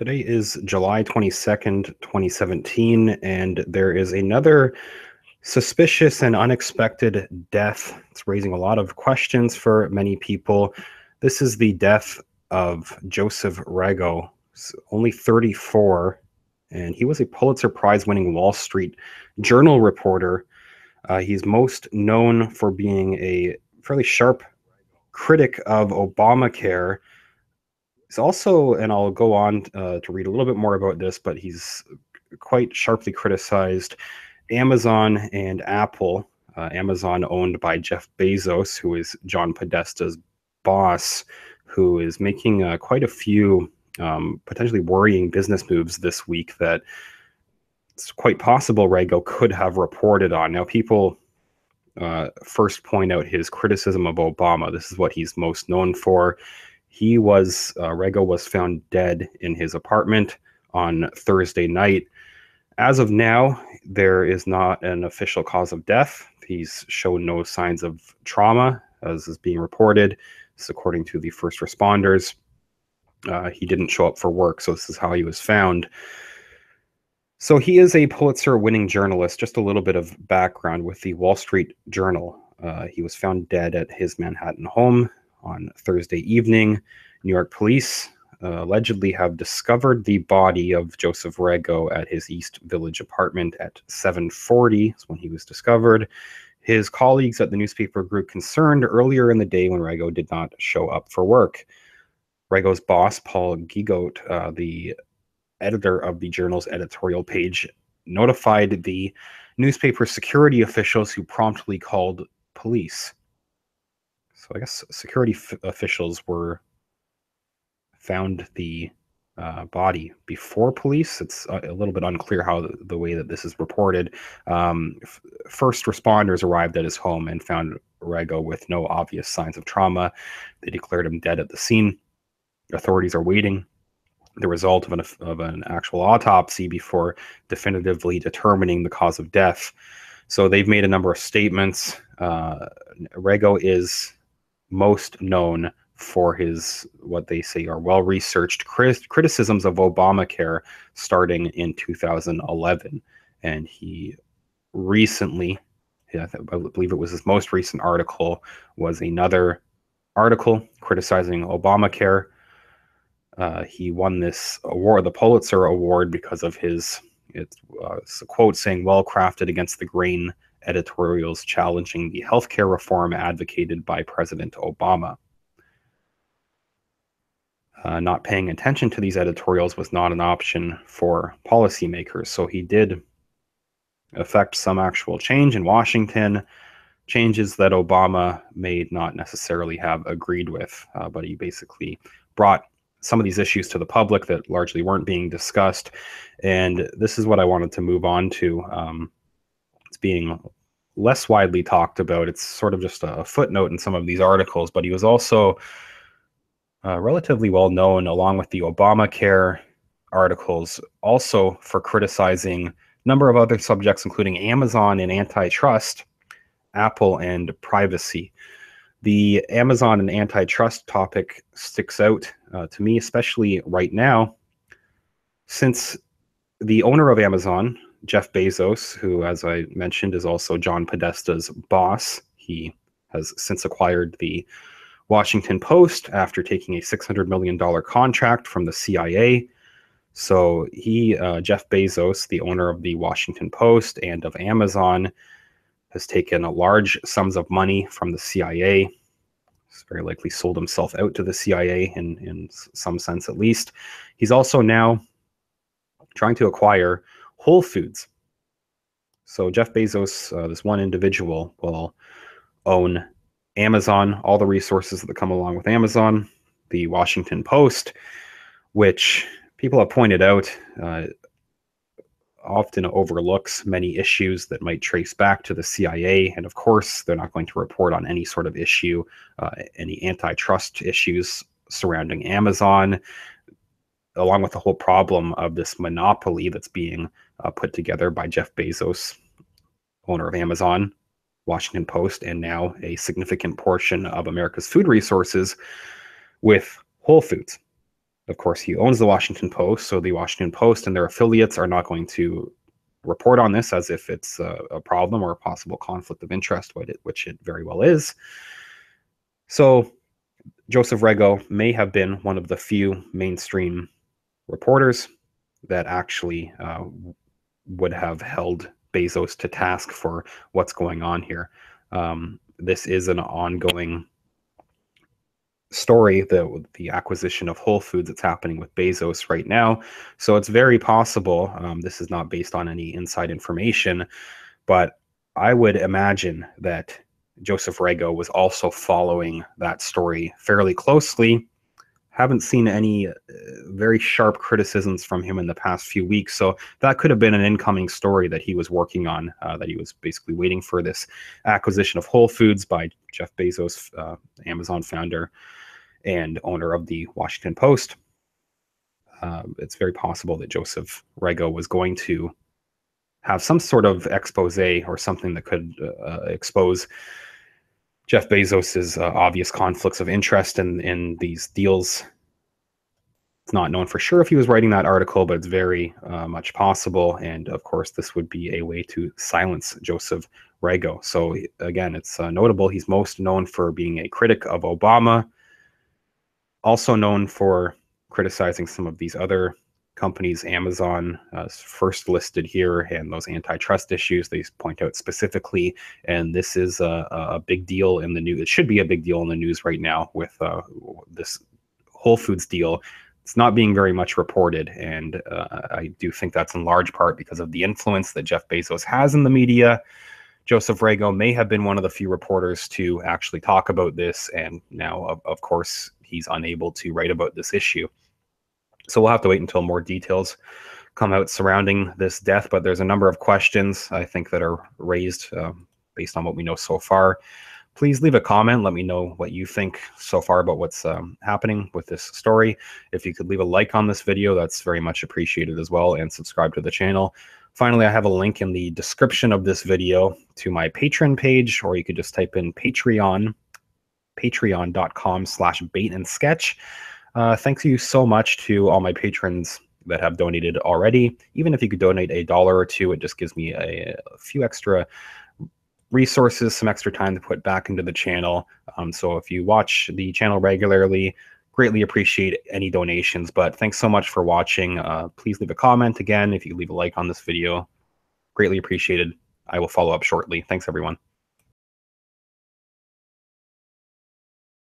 Today is July 22nd, 2017, and there is another suspicious and unexpected death. It's raising a lot of questions for many people. This is the death of Joseph Rego. He's only 34, and he was a Pulitzer Prize-winning Wall Street Journal reporter. He's most known for being a fairly sharp critic of Obamacare. He's also, and I'll go on to read a little bit more about this, but he's quite sharply criticized Amazon and Apple. Amazon owned by Jeff Bezos, who is John Podesta's boss, who is making quite a few potentially worrying business moves this week that it's quite possible Rego could have reported on. Now, people first point out his criticism of Obama. This is what he's most known for. Rego was found dead in his apartment on Thursday night. As of now, there is not an official cause of death. He's shown no signs of trauma, as is being reported. This is according to the first responders. He didn't show up for work, so this is how he was found. So he is a Pulitzer-winning journalist. Just a little bit of background with the Wall Street Journal. He was found dead at his Manhattan home on Thursday evening. New York police allegedly have discovered the body of Joseph Rego at his East Village apartment at 7:40 is when he was discovered. His colleagues at the newspaper grew concerned earlier in the day when Rego did not show up for work. Rego's boss, Paul Gigot, the editor of the Journal's editorial page, notified the newspaper security officials who promptly called police. So I guess security officials found the body before police. It's a little bit unclear how the way that this is reported. First responders arrived at his home and found Rego with no obvious signs of trauma. They declared him dead at the scene. Authorities are waiting the result of an actual autopsy before definitively determining the cause of death. So they've made a number of statements. Rego is most known for his, what they say are well-researched criticisms of Obamacare starting in 2011. And he recently, I believe it was his most recent article, was another article criticizing Obamacare. He won this award, the Pulitzer Award, because of it's a quote saying, well-crafted against the grain editorials challenging the healthcare reform advocated by President Obama. Not paying attention to these editorials was not an option for policymakers. So he did affect some actual change in Washington, changes that Obama may not necessarily have agreed with, but he basically brought some of these issues to the public that largely weren't being discussed. And this is what I wanted to move on to. It's being less widely talked about. It's sort of just a footnote in some of these articles, but he was also relatively well known, along with the Obamacare articles, also for criticizing a number of other subjects, including Amazon and antitrust, Apple and privacy. The Amazon and antitrust topic sticks out to me, especially right now, since the owner of Amazon, Jeff Bezos, who, as I mentioned, is also John Podesta's boss, he has since acquired the Washington Post after taking a $600 million contract from the CIA. So Jeff Bezos, the owner of the Washington Post and of Amazon, has taken large sums of money from the CIA. He's very likely sold himself out to the CIA in some sense, at least. He's also now trying to acquire Whole Foods. So Jeff Bezos, this one individual, will own Amazon, all the resources that come along with Amazon, the Washington Post, which people have pointed out often overlooks many issues that might trace back to the CIA. And of course, they're not going to report on any sort of issue, any antitrust issues surrounding Amazon, along with the whole problem of this monopoly that's being put together by Jeff Bezos, owner of Amazon, Washington Post, and now a significant portion of America's food resources with Whole Foods. Of course, he owns the Washington Post, so the Washington Post and their affiliates are not going to report on this as if it's a problem or a possible conflict of interest, which it very well is. So Joseph Rego may have been one of the few mainstream reporters that actually would have held Bezos to task for what's going on here. This is an ongoing story, the acquisition of Whole Foods that's happening with Bezos right now. So it's very possible, this is not based on any inside information, but I would imagine that Joseph Rego was also following that story fairly closely. Haven't seen any very sharp criticisms from him in the past few weeks. So that could have been an incoming story that he was working on, that he was basically waiting for this acquisition of Whole Foods by Jeff Bezos, Amazon founder and owner of the Washington Post. It's very possible that Joseph Rego was going to have some sort of expose or something that could expose Jeff Bezos's obvious conflicts of interest in these deals. It's not known for sure if he was writing that article, but it's very much possible. And of course, this would be a way to silence Joseph Rego. So again, it's notable. He's most known for being a critic of Obama, also known for criticizing some of these other companies. Amazon first listed here, and those antitrust issues they point out specifically. And this is a big deal in the news. It should be a big deal in the news right now with this Whole Foods deal. It's not being very much reported, and I do think that's in large part because of the influence that Jeff Bezos has in the media. Joseph Rego may have been one of the few reporters to actually talk about this, and now, of course, he's unable to write about this issue. So we'll have to wait until more details come out surrounding this death, but there's a number of questions, I think, that are raised based on what we know so far. Please leave a comment. Let me know what you think so far about what's happening with this story. If you could leave a like on this video, that's very much appreciated as well, and subscribe to the channel. Finally, I have a link in the description of this video to my Patreon page, or you could just type in Patreon, patreon.com/bait-and-sketch. Thank you so much to all my patrons that have donated already. Even if you could donate $1 or $2, it just gives me a few extra resources, some extra time to put back into the channel. So if you watch the channel regularly, greatly appreciate any donations. But thanks so much for watching. Please leave a comment again. If you leave a like on this video, greatly appreciated. I will follow up shortly. Thanks, everyone.